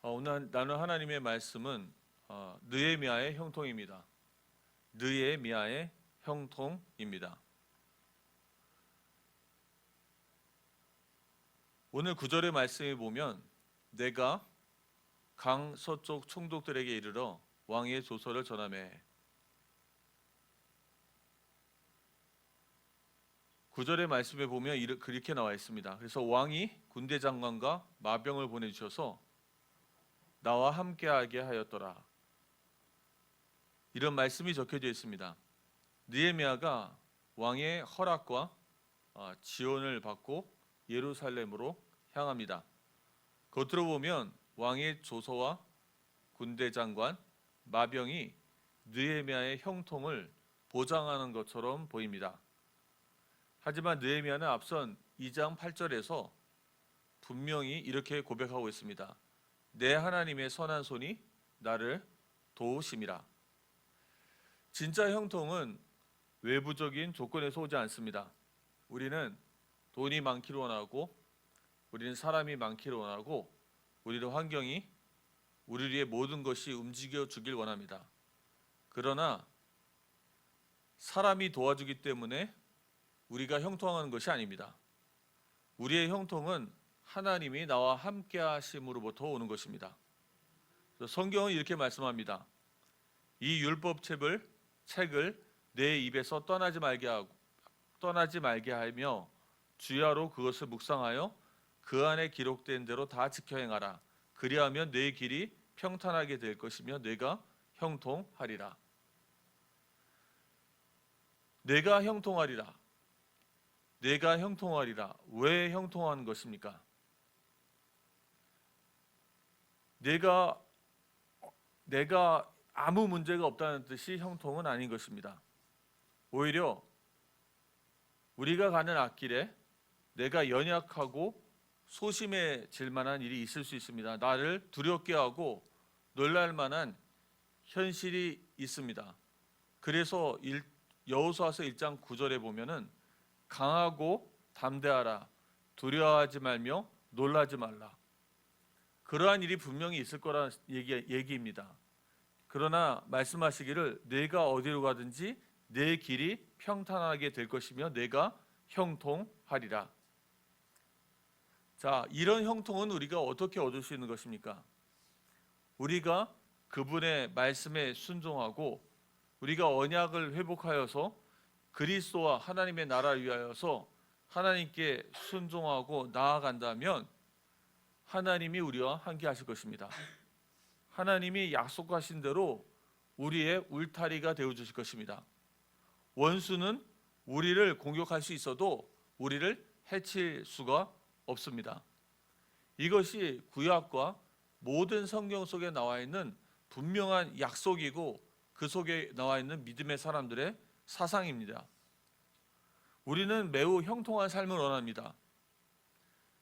오늘 나눌 하나님의 말씀은 느헤미야의 형통입니다. 느헤미야의 형통입니다. 오늘 9절의 말씀에 보면 내가 강 서쪽 총독들에게 이르러 왕의 조서를 전하매 9절의 말씀에 보면 그렇게 나와 있습니다. 그래서 왕이 군대 장관과 마병을 보내주셔서 나와 함께하게 하였더라. 이런 말씀이 적혀져 있습니다. 느헤미야가 왕의 허락과 지원을 받고 예루살렘으로 향합니다. 겉으로 보면 왕의 조서와 군대 장관, 마병이 느헤미야의 형통을 보장하는 것처럼 보입니다. 하지만 느헤미야는 앞선 2장 8절에서 분명히 이렇게 고백하고 있습니다. 내 하나님의 선한 손이 나를 도우심이라. 진짜 형통은 외부적인 조건에서 오지 않습니다. 우리는 돈이 많기를 원하고, 우리는 사람이 많기를 원하고, 우리의 환경이 우리의 모든 것이 움직여 주길 원합니다. 그러나 사람이 도와주기 때문에 우리가 형통하는 것이 아닙니다. 우리의 형통은 하나님이 나와 함께 하심으로부터 오는 것입니다. 성경은 이렇게 말씀합니다. 이 율법책을 내 입에서 떠나지 말게 하며 주야로 그것을 묵상하여 그 안에 기록된 대로 다 지켜 행하라. 그리하면 내 길이 평탄하게 될 것이며 내가 형통하리라. 내가 형통하리라. 내가 형통하리라. 왜 형통하는 것입니까? 내가 아무 문제가 없다는 뜻이 형통은 아닌 것입니다. 오히려 우리가 가는 앞길에 내가 연약하고 소심해질 만한 일이 있을 수 있습니다. 나를 두렵게 하고 놀랄 만한 현실이 있습니다. 그래서 여호수아서 1장 9절에 보면은 강하고 담대하라. 두려워하지 말며 놀라지 말라. 그러한 일이 분명히 있을 거라는 얘기입니다. 그러나 말씀하시기를 내가 어디로 가든지 내 길이 평탄하게 될 것이며 내가 형통하리라. 자, 이런 형통은 우리가 어떻게 얻을 수 있는 것입니까? 우리가 그분의 말씀에 순종하고 우리가 언약을 회복하여서 그리스도와 하나님의 나라를 위하여서 하나님께 순종하고 나아간다면 하나님이 우리와 함께 하실 것입니다. 하나님이 약속하신 대로 우리의 울타리가 되어 주실 것입니다. 원수는 우리를 공격할 수 있어도 우리를 해칠 수가 없습니다. 이것이 구약과 모든 성경 속에 나와 있는 분명한 약속이고 그 속에 나와 있는 믿음의 사람들의 사상입니다. 우리는 매우 형통한 삶을 원합니다.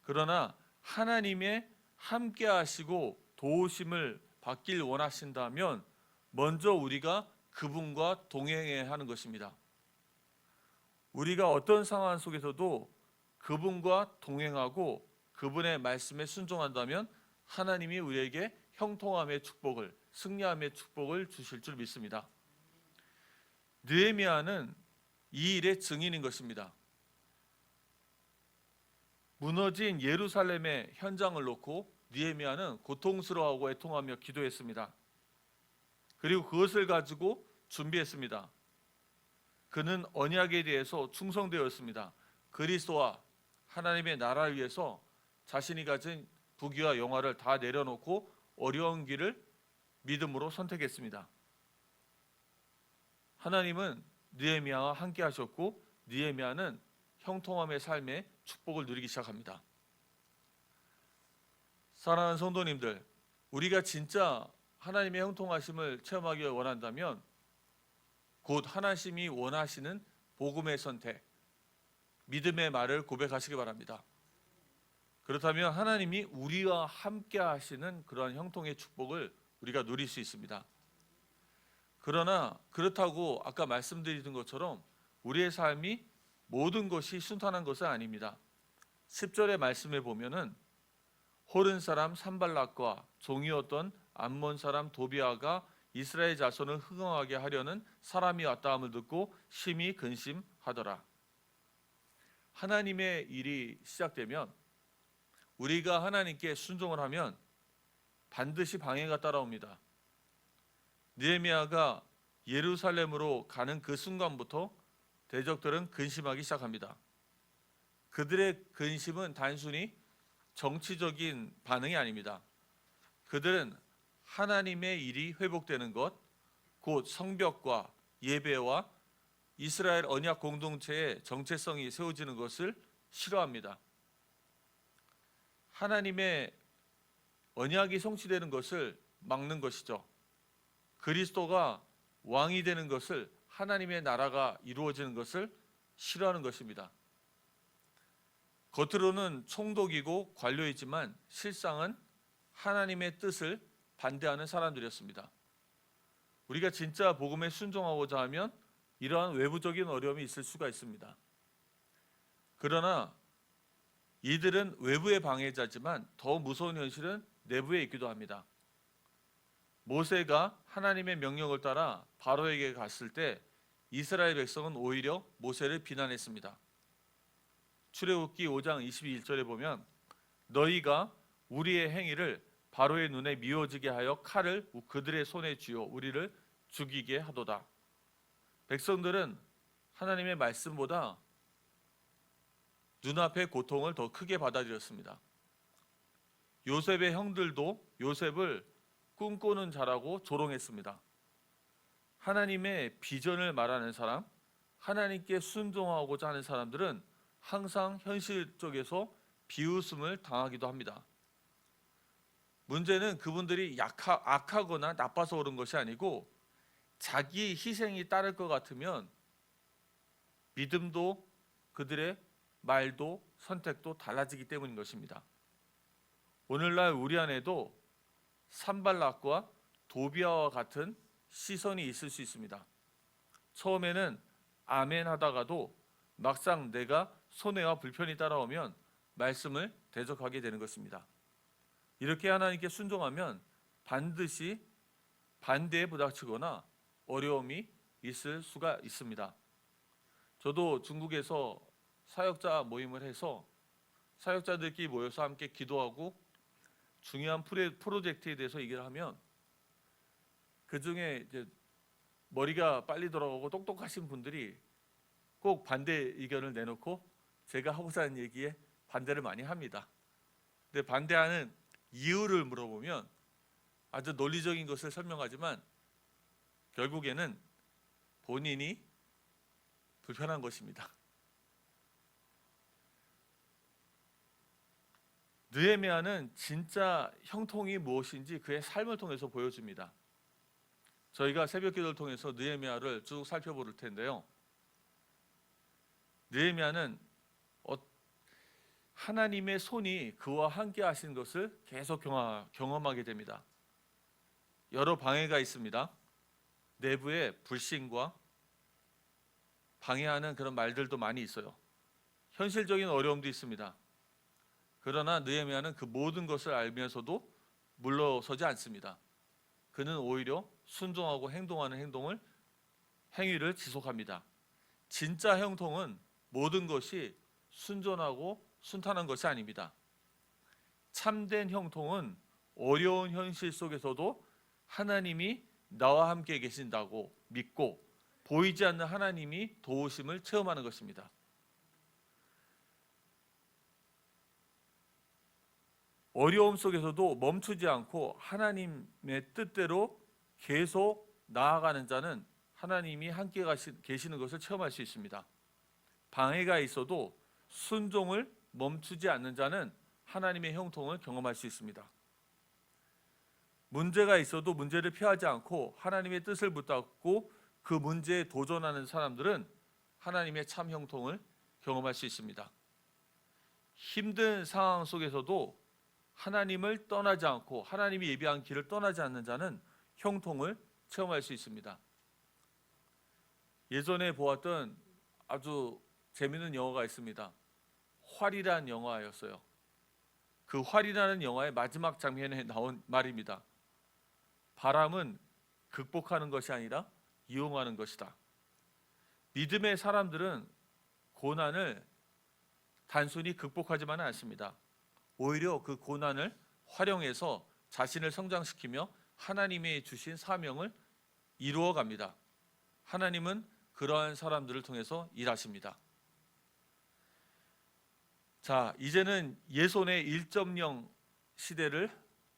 그러나 하나님의 함께 하시고 도우심을 받길 원하신다면 먼저 우리가 그분과 동행해야 하는 것입니다. 우리가 어떤 상황 속에서도 그분과 동행하고 그분의 말씀에 순종한다면 하나님이 우리에게 형통함의 축복을, 승리함의 축복을 주실 줄 믿습니다. 느헤미야는 이 일의 증인인 것입니다. 무너진 예루살렘의 현장을 놓고 느헤미야는 고통스러워하고 애통하며 기도했습니다. 그리고 그것을 가지고 준비했습니다. 그는 언약에 대해서 충성되었습니다. 그리스도와 하나님의 나라를 위해서 자신이 가진 부귀와 영화를 다 내려놓고 어려운 길을 믿음으로 선택했습니다. 하나님은 느헤미야와 함께 하셨고 느헤미야는 형통함의 삶의 축복을 누리기 시작합니다. 사랑하는 성도님들, 우리가 진짜 하나님의 형통하심을 체험하기 원한다면 곧 하나님이 원하시는 복음의 선택, 믿음의 말을 고백하시기 바랍니다. 그렇다면 하나님이 우리와 함께 하시는 그러한 형통의 축복을 우리가 누릴 수 있습니다. 그러나 그렇다고 아까 말씀드린 것처럼 우리의 삶이 모든 것이 순탄한 것은 아닙니다. 10절의 말씀에 보면은 호른 사람 산발락과 종이었던 암몬 사람 도비아가 이스라엘 자손을 흥흥하게 하려는 사람이 왔다 함을 듣고 심히 근심하더라. 하나님의 일이 시작되면, 우리가 하나님께 순종을 하면 반드시 방해가 따라옵니다. 느헤미야가 예루살렘으로 가는 그 순간부터 대적들은 근심하기 시작합니다. 그들의 근심은 단순히 정치적인 반응이 아닙니다. 그들은 하나님의 일이 회복되는 것, 곧 성벽과 예배와 이스라엘 언약 공동체의 정체성이 세워지는 것을 싫어합니다. 하나님의 언약이 성취되는 것을 막는 것이죠. 그리스도가 왕이 되는 것을, 하나님의 나라가 이루어지는 것을 싫어하는 것입니다. 겉으로는 총독이고 관료이지만 실상은 하나님의 뜻을 반대하는 사람들이었습니다. 우리가 진짜 복음에 순종하고자 하면 이러한 외부적인 어려움이 있을 수가 있습니다. 그러나 이들은 외부의 방해자지만 더 무서운 현실은 내부에 있기도 합니다. 모세가 하나님의 명령을 따라 바로에게 갔을 때 이스라엘 백성은 오히려 모세를 비난했습니다. 출애굽기 5장 22절에 보면 너희가 우리의 행위를 바로의 눈에 미워지게 하여 칼을 그들의 손에 쥐어 우리를 죽이게 하도다. 백성들은 하나님의 말씀보다 눈앞의 고통을 더 크게 받아들였습니다. 요셉의 형들도 요셉을 꿈꾸는 자라고 조롱했습니다. 하나님의 비전을 말하는 사람, 하나님께 순종하고자 하는 사람들은 항상 현실 쪽에서 비웃음을 당하기도 합니다. 문제는 그분들이 악하거나 나빠서 그런 것이 아니고 자기 희생이 따를 것 같으면 믿음도 그들의 말도 선택도 달라지기 때문인 것입니다. 오늘날 우리 안에도 산발락과 도비아와 같은 시선이 있을 수 있습니다. 처음에는 아멘 하다가도 막상 내가 손해와 불편이 따라오면 말씀을 대적하게 되는 것입니다. 이렇게 하나님께 순종하면 반드시 반대에 부닥치거나 어려움이 있을 수가 있습니다. 저도 중국에서 사역자 모임을 해서 사역자들끼리 모여서 함께 기도하고 중요한 프로젝트에 대해서 얘기를 하면 그 중에 이제 머리가 빨리 돌아가고 똑똑하신 분들이 꼭 반대 의견을 내놓고 제가 하고자 하는 얘기에 반대를 많이 합니다. 근데 반대하는 이유를 물어보면 아주 논리적인 것을 설명하지만 결국에는 본인이 불편한 것입니다. 느헤미야는 진짜 형통이 무엇인지 그의 삶을 통해서 보여줍니다. 저희가 새벽 기도를 통해서 느헤미야를 쭉 살펴볼 텐데요. 느헤미야는 하나님의 손이 그와 함께 하신 것을 계속 경험하게 됩니다. 여러 방해가 있습니다. 내부에 불신과 방해하는 그런 말들도 많이 있어요. 현실적인 어려움도 있습니다. 그러나 느헤미야는 그 모든 것을 알면서도 물러서지 않습니다. 그는 오히려 순종하고 행동하는 행위를 지속합니다. 진짜 형통은 모든 것이 순전하고 순탄한 것이 아닙니다. 참된 형통은 어려운 현실 속에서도 하나님이 나와 함께 계신다고 믿고 보이지 않는 하나님이 도우심을 체험하는 것입니다. 어려움 속에서도 멈추지 않고 하나님의 뜻대로 계속 나아가는 자는 하나님이 함께 계시는 것을 체험할 수 있습니다. 방해가 있어도 순종을 멈추지 않는 자는 하나님의 형통을 경험할 수 있습니다. 문제가 있어도 문제를 피하지 않고 하나님의 뜻을 붙잡고 그 문제에 도전하는 사람들은 하나님의 참 형통을 경험할 수 있습니다. 힘든 상황 속에서도 하나님을 떠나지 않고 하나님이 예비한 길을 떠나지 않는 자는 형통을 체험할 수 있습니다. 예전에 보았던 아주 재미있는 영화가 있습니다. 활이란 영화였어요. 그 활이라는 영화의 마지막 장면에 나온 말입니다. 바람은 극복하는 것이 아니라 이용하는 것이다. 믿음의 사람들은 고난을 단순히 극복하지만은 않습니다. 오히려 그 고난을 활용해서 자신을 성장시키며 하나님이 주신 사명을 이루어 갑니다. 하나님은 그러한 사람들을 통해서 일하십니다. 자, 이제는 예손의 1.0 시대를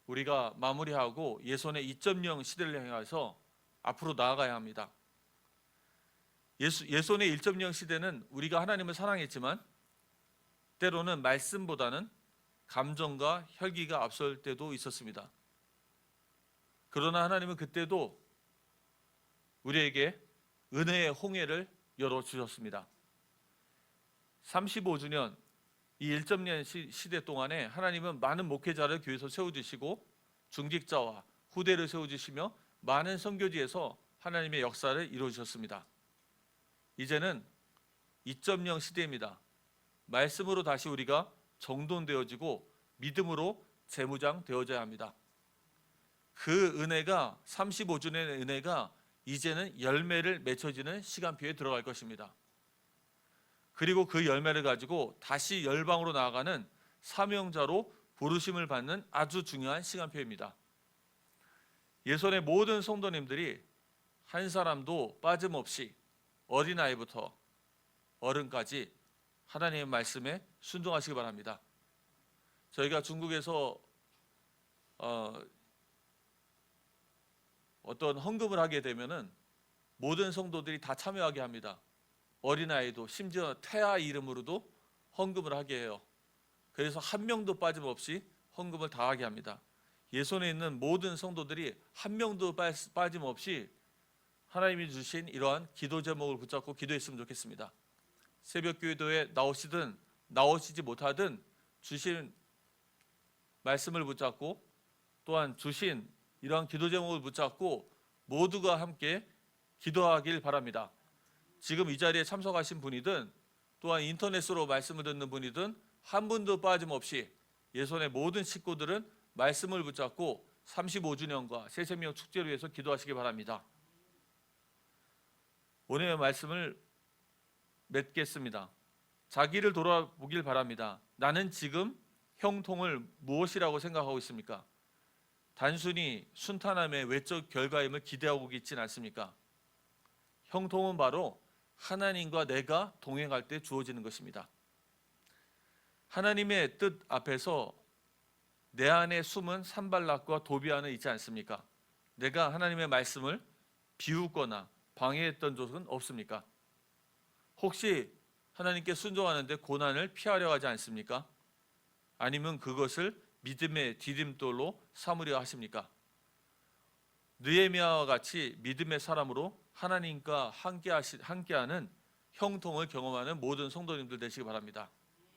우리가 마무리하고 예손의 2.0 시대를 향해서 앞으로 나아가야 합니다. 예손의 1.0 시대는 우리가 하나님을 사랑했지만 때로는 말씀보다는 감정과 혈기가 앞설 때도 있었습니다. 그러나 하나님은 그때도 우리에게 은혜의 홍해를 열어주셨습니다. 35주년 이 1.0 시대 동안에 하나님은 많은 목회자를 교회에서 세워주시고 중직자와 후대를 세워주시며 많은 선교지에서 하나님의 역사를 이루어주셨습니다. 이제는 2.0 시대입니다. 말씀으로 다시 우리가 정돈되어지고 믿음으로 재무장되어져야 합니다. 그 은혜가 35주년의 은혜가 이제는 열매를 맺혀지는 시간표에 들어갈 것입니다. 그리고 그 열매를 가지고 다시 열방으로 나아가는 사명자로 부르심을 받는 아주 중요한 시간표입니다. 예손의 모든 성도님들이 한 사람도 빠짐없이 어린아이부터 어른까지 하나님의 말씀에 순종하시기 바랍니다. 저희가 중국에서 어떤 헌금을 하게 되면은 모든 성도들이 다 참여하게 합니다. 어린아이도 심지어 태아 이름으로도 헌금을 하게 해요. 그래서 한 명도 빠짐없이 헌금을 다 하게 합니다. 예손에 있는 모든 성도들이 한 명도 빠짐없이 하나님이 주신 이러한 기도 제목을 붙잡고 기도했으면 좋겠습니다. 새벽 기도에 나오시든 나오시지 못하든 주신 말씀을 붙잡고 또한 주신 이러한 기도 제목을 붙잡고 모두가 함께 기도하길 바랍니다. 지금 이 자리에 참석하신 분이든 또한 인터넷으로 말씀을 듣는 분이든 한 분도 빠짐없이 예손의 모든 식구들은 말씀을 붙잡고 35주년과 새생명 축제를 위해서 기도하시기 바랍니다. 오늘의 말씀을 맺겠습니다. 자기를 돌아보길 바랍니다. 나는 지금 형통을 무엇이라고 생각하고 있습니까? 단순히 순탄함의 외적 결과임을 기대하고 있지는 않습니까? 형통은 바로 하나님과 내가 동행할 때 주어지는 것입니다. 하나님의 뜻 앞에서 내 안에 숨은 산발락과 도비아는 있지 않습니까? 내가 하나님의 말씀을 비웃거나 방해했던 적은 없습니까? 혹시 하나님께 순종하는데 고난을 피하려 하지 않습니까? 아니면 그것을 믿음의 디딤돌로 삼으려 하십니까? 느헤미야와 같이 믿음의 사람으로 하나님과 함께하는 형통을 경험하는 모든 성도님들 되시기 바랍니다.